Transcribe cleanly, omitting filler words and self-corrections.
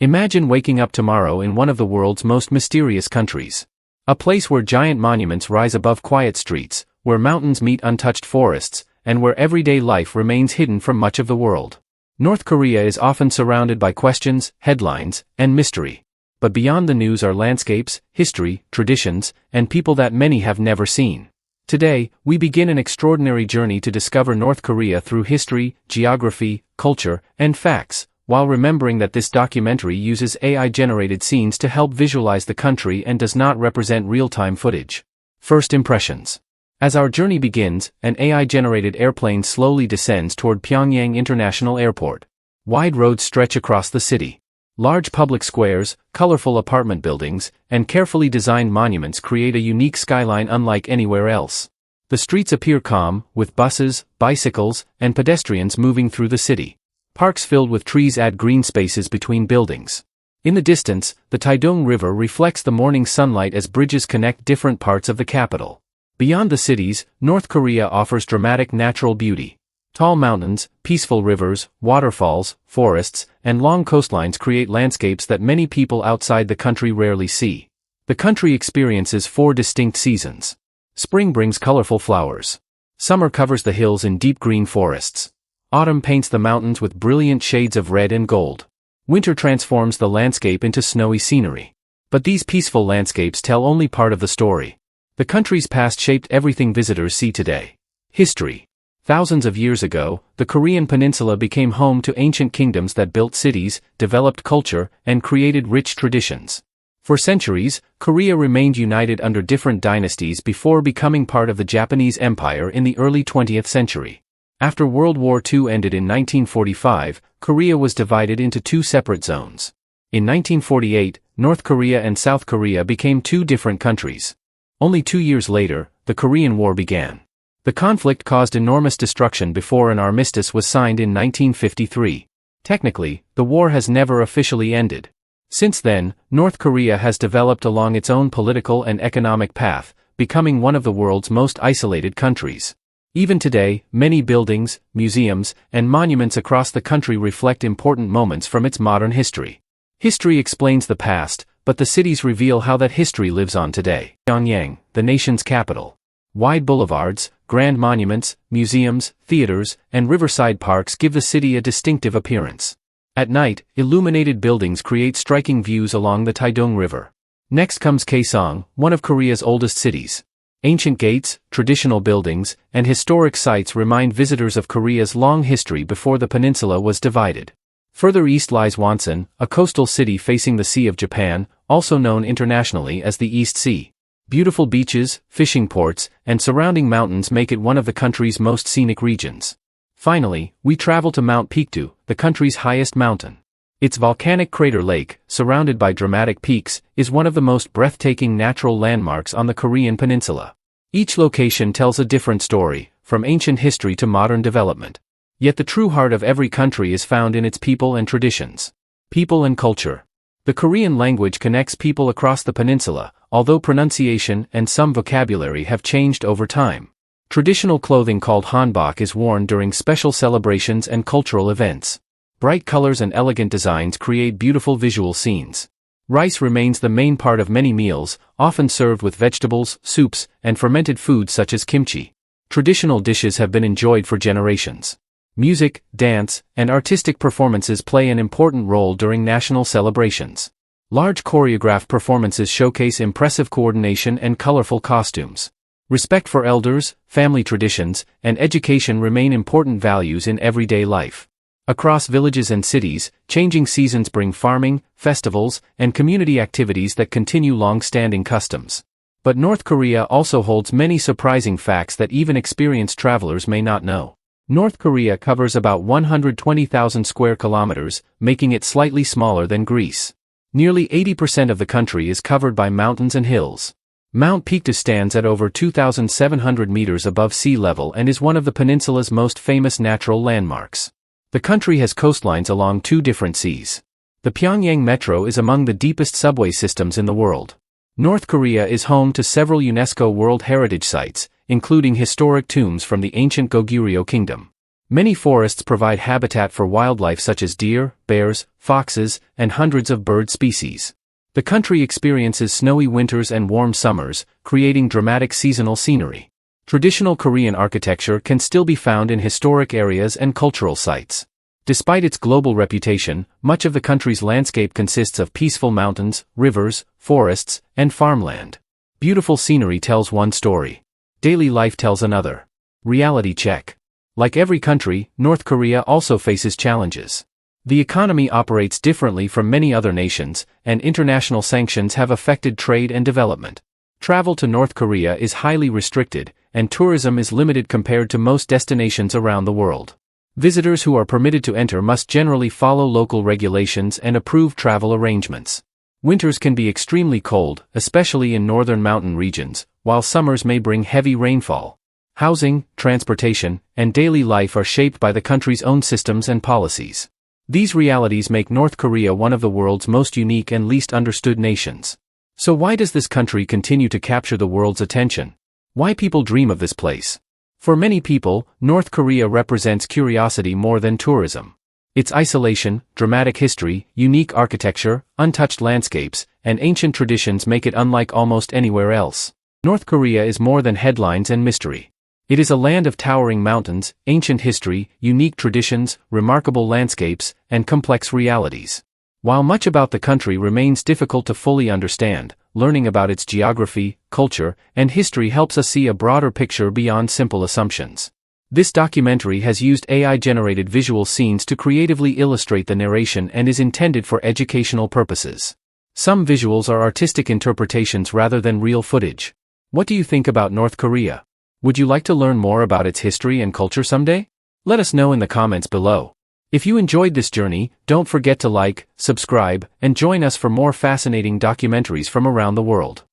Imagine waking up tomorrow in one of the world's most mysterious countries. A place where giant monuments rise above quiet streets, where mountains meet untouched forests, and where everyday life remains hidden from much of the world. North Korea is often surrounded by questions, headlines, and mystery. But beyond the news are landscapes, history, traditions, and people that many have never seen. Today, we begin an extraordinary journey to discover North Korea through history, geography, culture, and facts, while remembering that this documentary uses AI-generated scenes to help visualize the country and does not represent real-time footage. First impressions. As our journey begins, an AI-generated airplane slowly descends toward Pyongyang International Airport. Wide roads stretch across the city. Large public squares, colorful apartment buildings, and carefully designed monuments create a unique skyline unlike anywhere else. The streets appear calm, with buses, bicycles, and pedestrians moving through the city. Parks filled with trees add green spaces between buildings. In the distance, the Taedong River reflects the morning sunlight as bridges connect different parts of the capital. Beyond the cities, North Korea offers dramatic natural beauty. Tall mountains, peaceful rivers, waterfalls, forests, and long coastlines create landscapes that many people outside the country rarely see. The country experiences 4 distinct seasons. Spring brings colorful flowers. Summer covers the hills in deep green forests. Autumn paints the mountains with brilliant shades of red and gold. Winter transforms the landscape into snowy scenery. But these peaceful landscapes tell only part of the story. The country's past shaped everything visitors see today. History. Thousands of years ago, the Korean peninsula became home to ancient kingdoms that built cities, developed culture, and created rich traditions. For centuries, Korea remained united under different dynasties before becoming part of the Japanese Empire in the early 20th century. After World War II ended in 1945, Korea was divided into 2 separate zones. In 1948, North Korea and South Korea became 2 different countries. Only 2 years later, the Korean War began. The conflict caused enormous destruction before an armistice was signed in 1953. Technically, the war has never officially ended. Since then, North Korea has developed along its own political and economic path, becoming one of the world's most isolated countries. Even today, many buildings, museums, and monuments across the country reflect important moments from its modern history. History explains the past, but the cities reveal how that history lives on today. Pyongyang, the nation's capital. Wide boulevards, grand monuments, museums, theaters, and riverside parks give the city a distinctive appearance. At night, illuminated buildings create striking views along the Taedong River. Next comes Kaesong, one of Korea's oldest cities. Ancient gates, traditional buildings, and historic sites remind visitors of Korea's long history before the peninsula was divided. Further east lies Wonsan, a coastal city facing the Sea of Japan, also known internationally as the East Sea. Beautiful beaches, fishing ports, and surrounding mountains make it one of the country's most scenic regions. Finally, we travel to Mount Pictu, the country's highest mountain. Its volcanic crater lake, surrounded by dramatic peaks, is one of the most breathtaking natural landmarks on the Korean peninsula. Each location tells a different story, from ancient history to modern development. Yet the true heart of every country is found in its people and traditions. People and culture. The Korean language connects people across the peninsula, although pronunciation and some vocabulary have changed over time. Traditional clothing called hanbok is worn during special celebrations and cultural events. Bright colors and elegant designs create beautiful visual scenes. Rice remains the main part of many meals, often served with vegetables, soups, and fermented foods such as kimchi. Traditional dishes have been enjoyed for generations. Music, dance, and artistic performances play an important role during national celebrations. Large choreographed performances showcase impressive coordination and colorful costumes. Respect for elders, family traditions, and education remain important values in everyday life. Across villages and cities, changing seasons bring farming, festivals, and community activities that continue long-standing customs. But North Korea also holds many surprising facts that even experienced travelers may not know. North Korea covers about 120,000 square kilometers, making it slightly smaller than Greece. Nearly 80% of the country is covered by mountains and hills. Mount Pictu stands at over 2,700 meters above sea level and is one of the peninsula's most famous natural landmarks. The country has coastlines along 2 different seas. The Pyongyang Metro is among the deepest subway systems in the world. North Korea is home to several UNESCO World Heritage Sites, including historic tombs from the ancient Goguryeo Kingdom. Many forests provide habitat for wildlife such as deer, bears, foxes, and hundreds of bird species. The country experiences snowy winters and warm summers, creating dramatic seasonal scenery. Traditional Korean architecture can still be found in historic areas and cultural sites. Despite its global reputation, much of the country's landscape consists of peaceful mountains, rivers, forests, and farmland. Beautiful scenery tells one story. Daily life tells another. Reality check. Like every country, North Korea also faces challenges. The economy operates differently from many other nations, and international sanctions have affected trade and development. Travel to North Korea is highly restricted, and tourism is limited compared to most destinations around the world. Visitors who are permitted to enter must generally follow local regulations and approve travel arrangements. Winters can be extremely cold, especially in northern mountain regions, while summers may bring heavy rainfall. Housing, transportation, and daily life are shaped by the country's own systems and policies. These realities make North Korea one of the world's most unique and least understood nations. So why does this country continue to capture the world's attention? Why people dream of this place? For many people, North Korea represents curiosity more than tourism. Its isolation, dramatic history, unique architecture, untouched landscapes, and ancient traditions make it unlike almost anywhere else. North Korea is more than headlines and mystery. It is a land of towering mountains, ancient history, unique traditions, remarkable landscapes, and complex realities. While much about the country remains difficult to fully understand, learning about its geography, culture, and history helps us see a broader picture beyond simple assumptions. This documentary has used AI-generated visual scenes to creatively illustrate the narration and is intended for educational purposes. Some visuals are artistic interpretations rather than real footage. What do you think about North Korea? Would you like to learn more about its history and culture someday? Let us know in the comments below. If you enjoyed this journey, don't forget to like, subscribe, and join us for more fascinating documentaries from around the world.